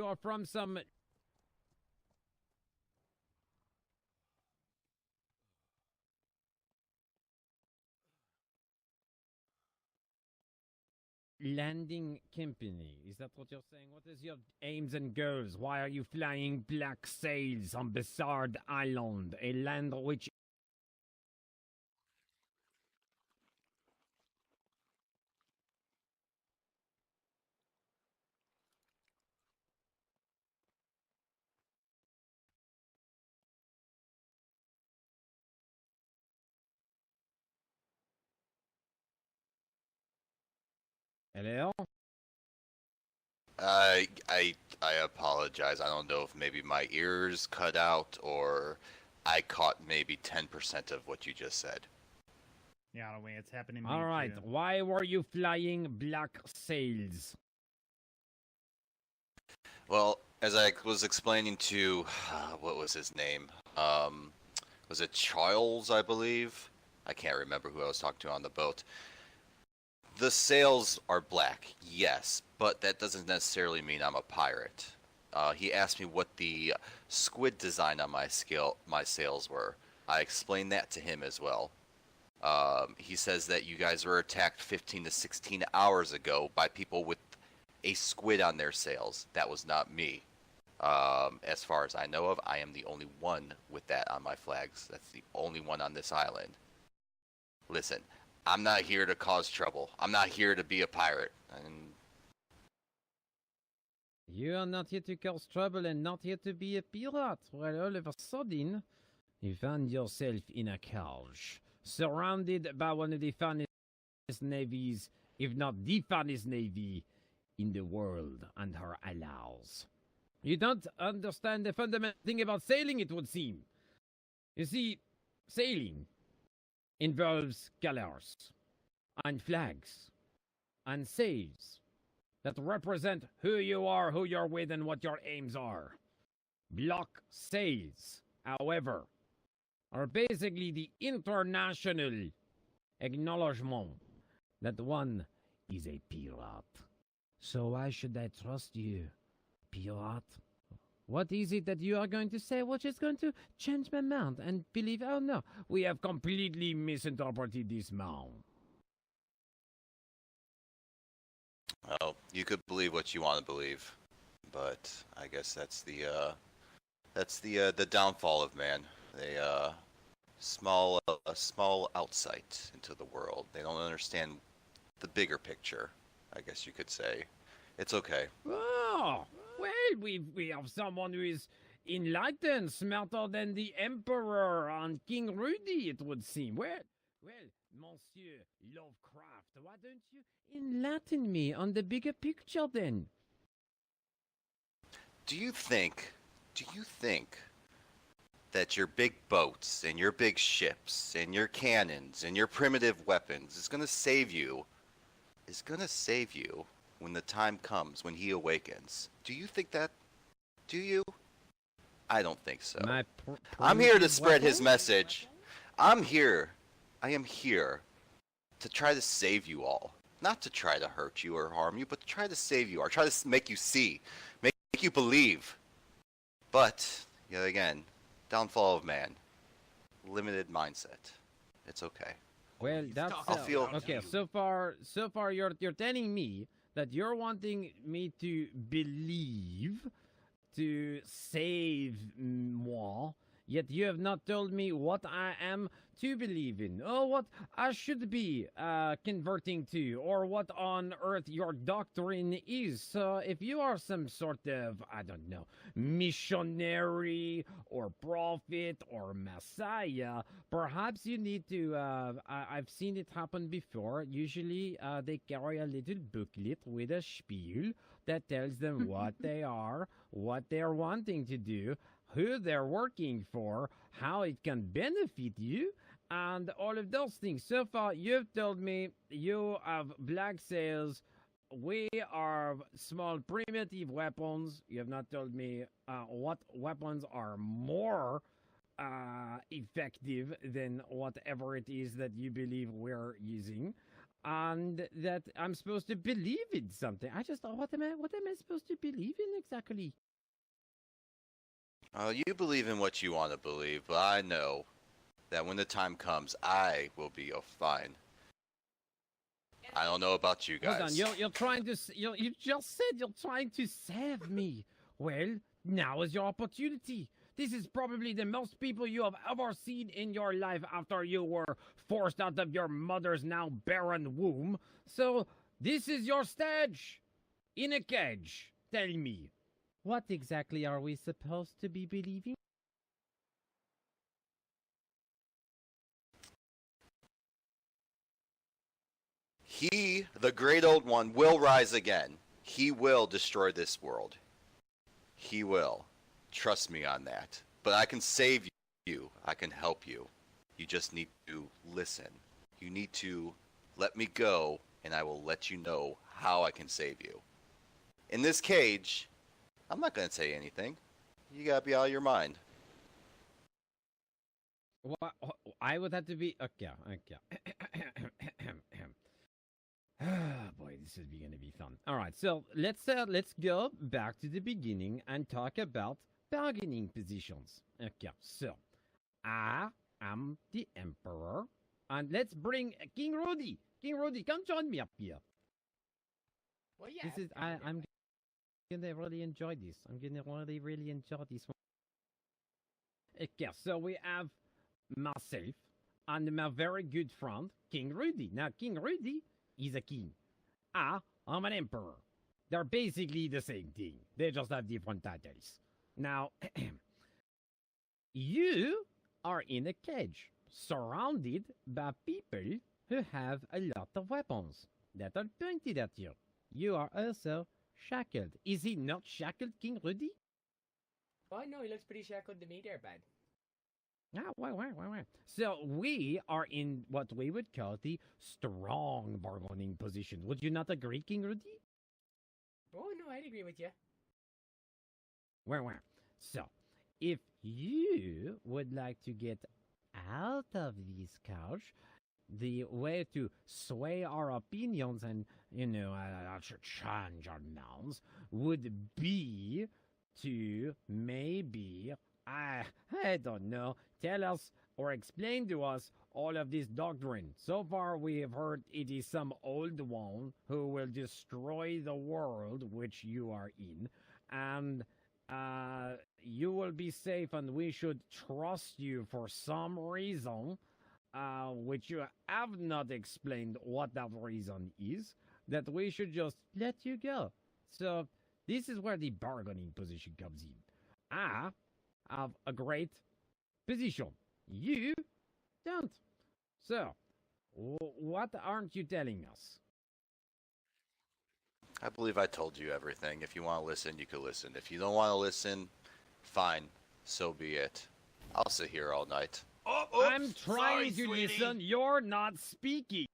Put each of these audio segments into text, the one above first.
or from some landing company? Is that what you're saying? What is your aims and goals? Why are you flying black sails on Bassard Island, a land which... Hello? I apologize. I don't know if maybe my ears cut out or I caught maybe 10% of what you just said. Yeah, no way, it's happening to me All right. too. Why were you flying black sails? Well, as I was explaining to, what was his name? Was it Charles, I believe? I can't remember who I was talking to on the boat. The sails are black, yes, but that doesn't necessarily mean I'm a pirate. He asked me what the squid design on my sails were. I explained that to him as well. He says that you guys were attacked 15 to 16 hours ago by people with a squid on their sails. That was not me. As far as I know of, I am the only one with that on my flags. That's the only one on this island. Listen, I'm not here to cause trouble. I'm not here to be a pirate. You are not here to cause trouble and not here to be a pirate. Well, all of a sudden, you find yourself in a cage, surrounded by one of the finest navies, if not the finest navy in the world, and her allies. You don't understand the fundamental thing about sailing, it would seem. You see, sailing involves colors and flags and sails that represent who you are, who you're with, and what your aims are. Block sails, however, are basically the international acknowledgement that one is a pirate. So why should I trust you, pirate? What is it that you are going to say which is going to change my mind and believe, oh no, we have completely misinterpreted this man? Well, you could believe what you want to believe, but I guess that's the downfall of man. They a small outsight into the world. They don't understand the bigger picture, I guess you could say. It's okay. Oh, well, we have someone who is enlightened, smarter than the Emperor and King Rudy, it would seem. Well, Monsieur Lovecraft, why don't you enlighten me on the bigger picture then? Do you think that your big boats and your big ships and your cannons and your primitive weapons is going to save you when the time comes, when he awakens? Do you think that? Do you? I don't think so. I'm here to spread his message. I am here to try to save you all. Not to try to hurt you or harm you, but to try to save you or try to make you see, make you believe. But, yet again, downfall of man. Limited mindset. It's okay. Well, that's okay. So far, you're telling me that you're wanting me to believe to save moi, yet you have not told me what I am to believe in, or what I should be converting to, or what on earth your doctrine is. So if you are some sort of, I don't know, missionary or prophet or messiah, perhaps you need to, I've seen it happen before. Usually they carry a little booklet with a spiel that tells them what they are, what they're wanting to do, who they're working for, how it can benefit you, and all of those things. So far, you've told me you have black sails. We are small primitive weapons. You have not told me what weapons are more effective than whatever it is that you believe we're using. and that I'm supposed to believe in something. I just thought, what am I supposed to believe in exactly? You believe in what you want to believe, but I know that when the time comes, I will be fine. I don't know about you guys. Hold on, you're trying to, you just said you're trying to save me. Well, now is your opportunity. This is probably the most people you have ever seen in your life after you were forced out of your mother's now barren womb. So, this is your stage. In a cage. Tell me, what exactly are we supposed to be believing? He, the great old one, will rise again. He will destroy this world. He will. Trust me on that. But I can save you. I can help you. You just need to listen. You need to let me go, and I will let you know how I can save you. In this cage, I'm not going to say anything. You got to be out of your mind. What? I would have to be... Okay. Boy, this is going to be fun. All right, so let's go back to the beginning and talk about bargaining positions. Okay, so I am the emperor, and let's bring King Rudy. King Rudy, come join me up here. Well, yeah. I'm gonna really enjoy this. I'm gonna really enjoy this one. Okay, so we have myself and my very good friend King Rudy. Now, King Rudy is a king. I'm an emperor. They're basically the same thing. They just have different titles. Now, you are in a cage, surrounded by people who have a lot of weapons that are pointed at you. You are also shackled. Is he not shackled, King Rudy? Oh, no, he looks pretty shackled to me there, bud. Why? So we are in what we would call the strong bargaining position. Would you not agree, King Rudy? Oh, no, I'd agree with you. Where? So, if you would like to get out of this couch, the way to sway our opinions and, change our minds would be to maybe, I don't know, tell us or explain to us all of this doctrine. So far we have heard it is some old one who will destroy the world which you are in, and you will be safe and we should trust you for some reason, which you have not explained what that reason is, that we should just let you go. So this is where the bargaining position comes in. I have a great position. You don't. So, what aren't you telling us? I believe I told you everything. If you want to listen, you can listen. If you don't want to listen, fine. So be it. I'll sit here all night. I'm trying to listen. You're not speaking.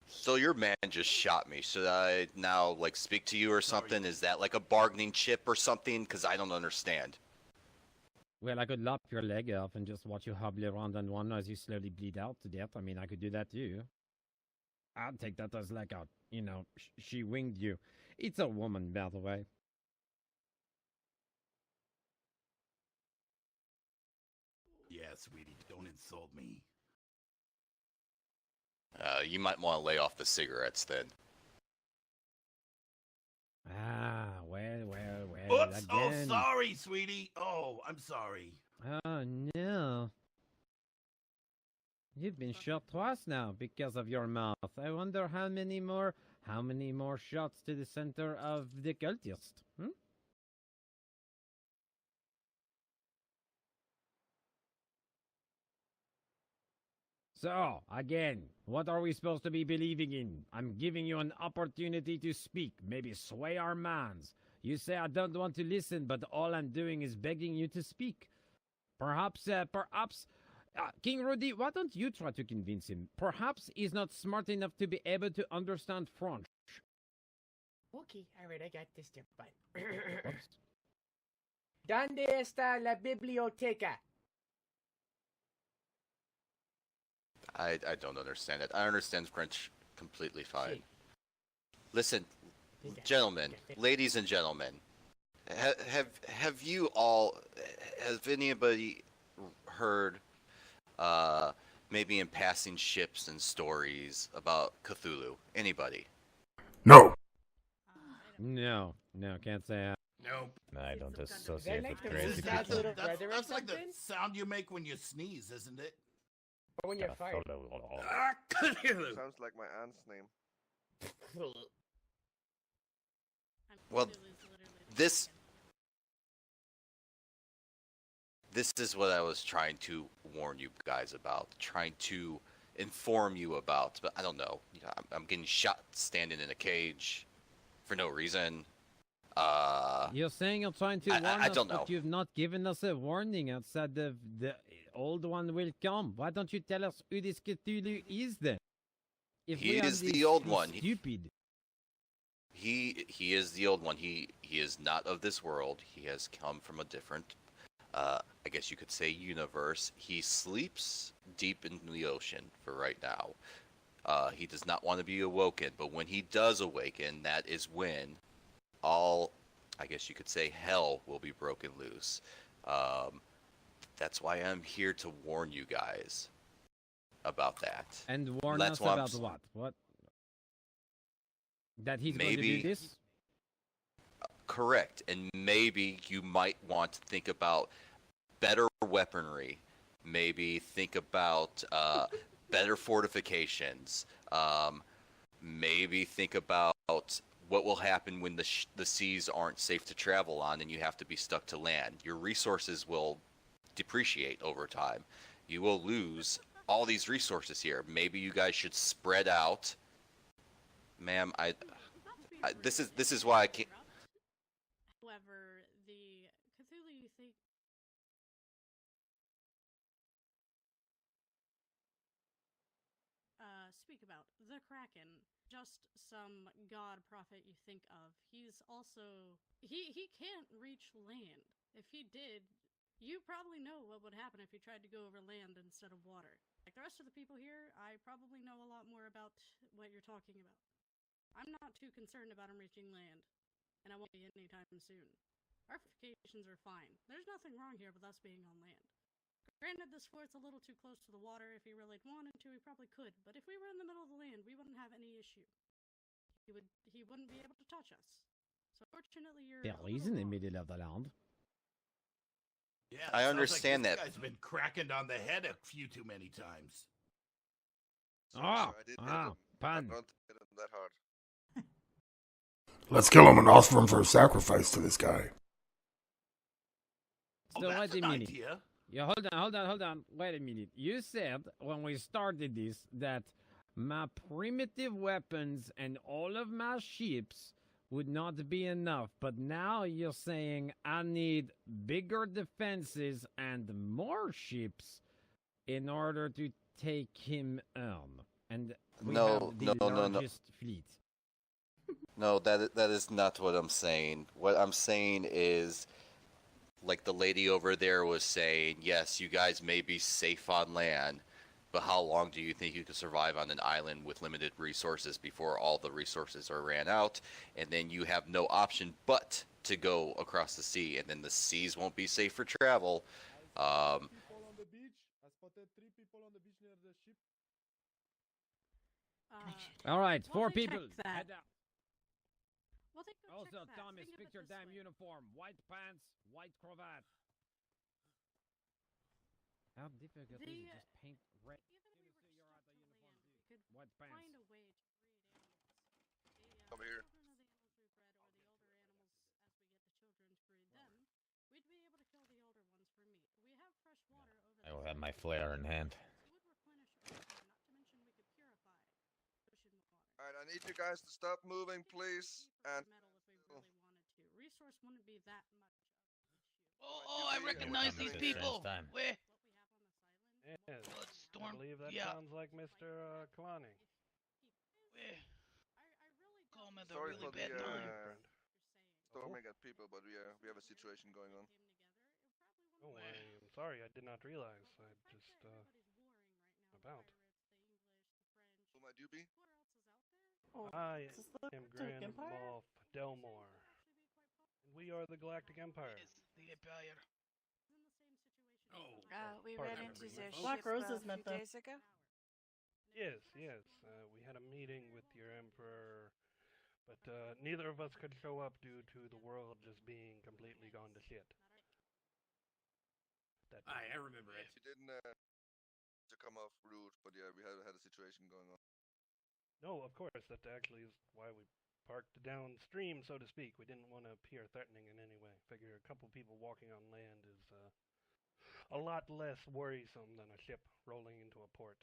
So your man just shot me. Should I now, speak to you or something? Is that like a bargaining chip or something? Because I don't understand. Well, I could lop your leg off and just watch you hobble around on one as you slowly bleed out to death. I mean, I could do that too. I'd take that as like a, she winged you. It's a woman, by the way. Yeah, sweetie, don't insult me. You might want to lay off the cigarettes then. Well, Oops! again. Oh, sorry, sweetie. Oh, I'm sorry. Oh, no. You've been shot twice now because of your mouth. I wonder how many more shots to the center of the cultist. So, again, what are we supposed to be believing in? I'm giving you an opportunity to speak, maybe sway our minds. You say I don't want to listen, but all I'm doing is begging you to speak. Perhaps, King Rudy, why don't you try to convince him? Perhaps he's not smart enough to be able to understand French. Okay, alright, I got this there, bud. ¿Dónde está la biblioteca? I don't understand it. I understand French completely fine. Sí. Listen, Diga. gentlemen, ladies and gentlemen, have you all, has anybody heard, maybe in passing ships and stories about Cthulhu? Anybody? No. No, can't say I. Nope. I don't Is associate that with like the crazy Bassard people. little brother or That's like the something? sound you make when you sneeze, isn't it? Or when you're fired? Cthulhu. Sounds like my aunt's name. Well, this is what I was trying to warn you guys about, trying to inform you about, but I don't know. I'm getting shot standing in a cage for no reason. You're saying you're trying to warn I us, don't know. but you've not given us a warning outside the old one will come. Why don't you tell us who this Cthulhu is then? If He we are is the this old one. Stupid. He is the old one. He is not of this world. He has come from a different, I guess you could say, universe. He sleeps deep in the ocean for right now. He does not want to be awoken, but when he does awaken, that is when all, I guess you could say, hell will be broken loose. That's why I'm here to warn you guys about that. And warn That's us why I'm about s- what? What? That he's going to Maybe- do this? Correct. And maybe you might want to think about better weaponry. Maybe think about better fortifications. Maybe think about what will happen when the seas aren't safe to travel on and you have to be stuck to land. Your resources will depreciate over time. You will lose all these resources here. Maybe you guys should spread out. Ma'am, this is why I can't. However, the Cthulhu you think speak about the Kraken, just some god prophet you think of. He's also he can't reach land. If he did, you probably know what would happen if he tried to go over land instead of water. Like the rest of the people here, I probably know a lot more about what you're talking about. I'm not too concerned about him reaching land, and I won't be anytime soon. Our fortifications are fine. There's nothing wrong here with us being on land. Granted, this fort's a little too close to the water. If he really wanted to, he probably could. But if we were in the middle of the land, we wouldn't have any issue. He wouldn't be able to touch us. So fortunately, you're. Yeah, he's in the middle of the land. Yeah, I sounds understand like that. This guy's been cracking on the head a few too many times. Ah, I did hit ah, him. I pan. don't hit him that hard. Let's kill him and offer him for a sacrifice to this guy. So that's wait a an minute. idea. Yeah, hold on. Wait a minute. You said when we started this that my primitive weapons and all of my ships would not be enough, but now you're saying I need bigger defenses and more ships in order to take him on. And we No, have the no, no, no. largest fleet. No, that is not what I'm saying. What I'm saying is, like the lady over there was saying, yes, you guys may be safe on land, but how long do you think you could survive on an island with limited resources before all the resources are ran out, and then you have no option but to go across the sea, and then the seas won't be safe for travel. People on the beach. I spotted 3 people on the beach near the ship. All right, Well, 4 they people. checked that. Head out. Well, they go Also, check that. Thomas, Think of fix it your this damn way. uniform. White pants, white cravat. How difficult is it? The- Just paint red. Even if we were stuck to land, we could White pants. find a way to breed animals. Over here. Children of the animals we bred, or the older animals, as we get the children to breed them, we'd be able to kill the older ones for meat. We have fresh water over I will have my flare in hand. It would replenish ocean, not to mention we could purify ocean water. Alright, I need you guys to stop moving, please. And Metal if we really wanted to. Resource wouldn't be that much of an issue. Oh, I recognize these people. What we Where? have on this island, Yes. what I believe that sounds like Mr. Kalani. Where? I really don't sorry for the you're saying. storming at people, but we have a situation going on. Oh, I am sorry. I did not realize. I just about. Who might you be? Oh, I is this the am Galactic Grand Empire? Moff Delmore, and we are the Galactic Empire. The Empire. Oh. We Partner ran into their agreement. Black Black Roses Roses a few days ago. Yes, yes. We had a meeting with your Emperor, but neither of us could show up due to the world just being completely gone to shit. I remember it. You didn't to come off rude, but yeah, we had a situation going on. No, of course. That actually is why we parked downstream, so to speak. We didn't want to appear threatening in any way. Figure a couple people walking on land is a lot less worrisome than a ship rolling into a port.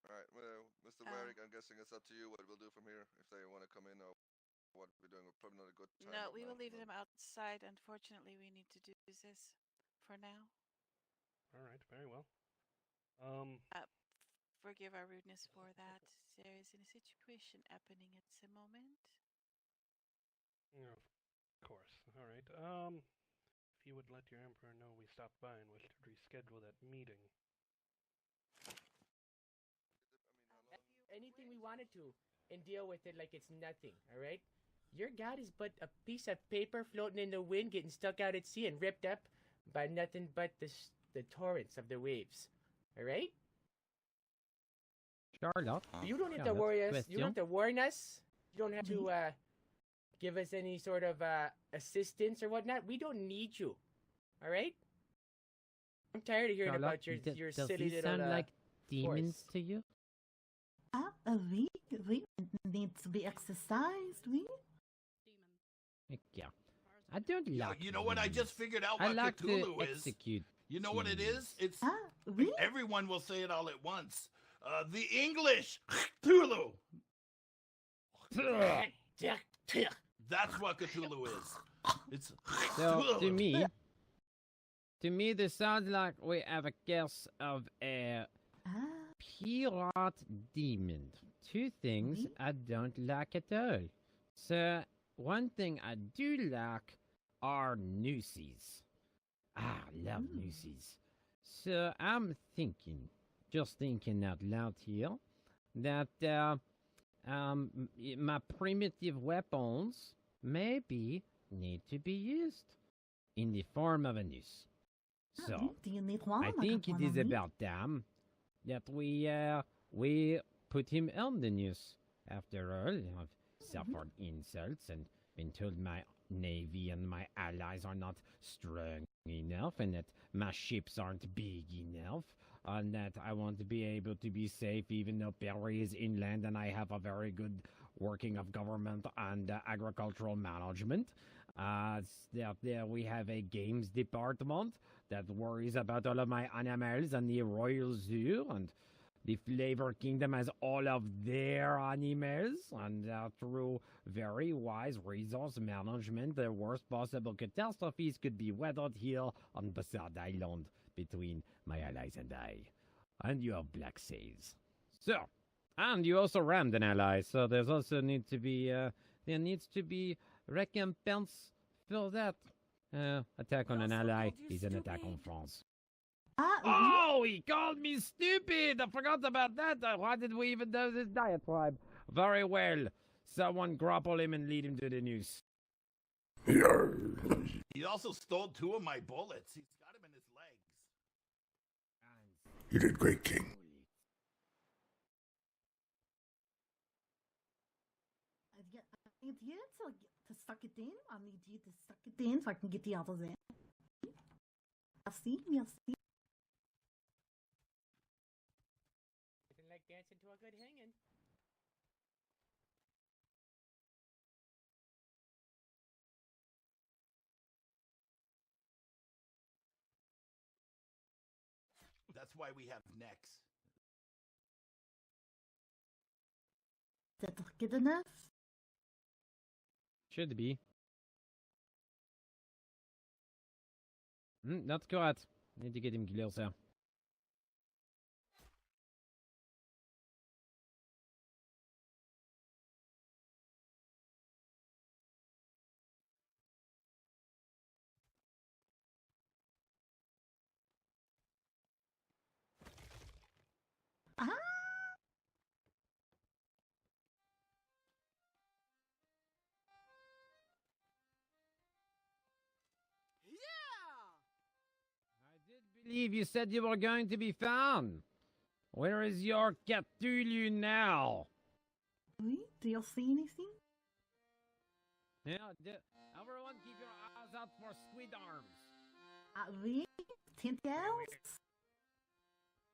Alright, well, Mr. Warwick, I'm guessing it's up to you what we'll do from here. If they want to come in or what we're doing, probably not a good time. No, we will leave them outside. Unfortunately, we need to do this for now. All right, very well. Forgive our rudeness for that. There is a situation happening at the moment. Yeah, of course. All right. If you would let your Emperor know we stopped by and wish to reschedule that meeting. Anything we wanted to and deal with it like it's nothing, alright? Your god is but a piece of paper floating in the wind, getting stuck out at sea and ripped up by nothing but the torrents of the waves, alright? Charlotte. You don't have to worry us. You don't have to warn us. You don't have to give us any sort of assistance or whatnot. We don't need you. All right? I'm tired of hearing about your does silly he little sound like demons force. to you? We need to be exercised, we. Yeah. I don't like You know what? I demons. just figured out I what like Cthulhu to is. execute You know what it is? It's We. everyone will say it all at once. The English Cthulhu. That's what Cthulhu is. It's So to me, this sounds like we have a case of a pirate demon. Two things I don't like at all. So one thing I do like are nooses. I love nooses. So I'm thinking, just thinking out loud here, that my primitive weapons maybe need to be used in the form of a noose. So I think it is about time that we put him on the noose. After all, I've suffered insults and been told my navy and my allies are not strong enough, and that my ships aren't big enough, and that I want to be able to be safe even though Perry is inland and I have a very good working of government and agricultural management. There we have a games department that worries about all of my animals, and the Royal Zoo and the Flavor Kingdom has all of their animals, and through very wise resource management, the worst possible catastrophes could be weathered here on Bassard Island between my allies and I. And you have black sails. So, and you also rammed an ally, so there's also need to be, there needs to be recompense for that. Attack on an ally is an attack on France. Oh, he called me stupid! I forgot about that. Why did we even do this diatribe? Very well. Someone grapple him and lead him to the noose. He also stole 2 of my bullets. He's got him in his legs. You did great, King. I need you to suck it in. I need you to suck it in so I can get the others in. Merci. Nothing like dancing to a good hanging. That's why we have necks. Is that good enough? Should be. That's correct. Need to get him closer. believe you said you were going to be found. Where is your Cthulhu now? Oui? Do you see anything? Yeah, everyone keep your eyes out for squid arms. Oui? Tentacles?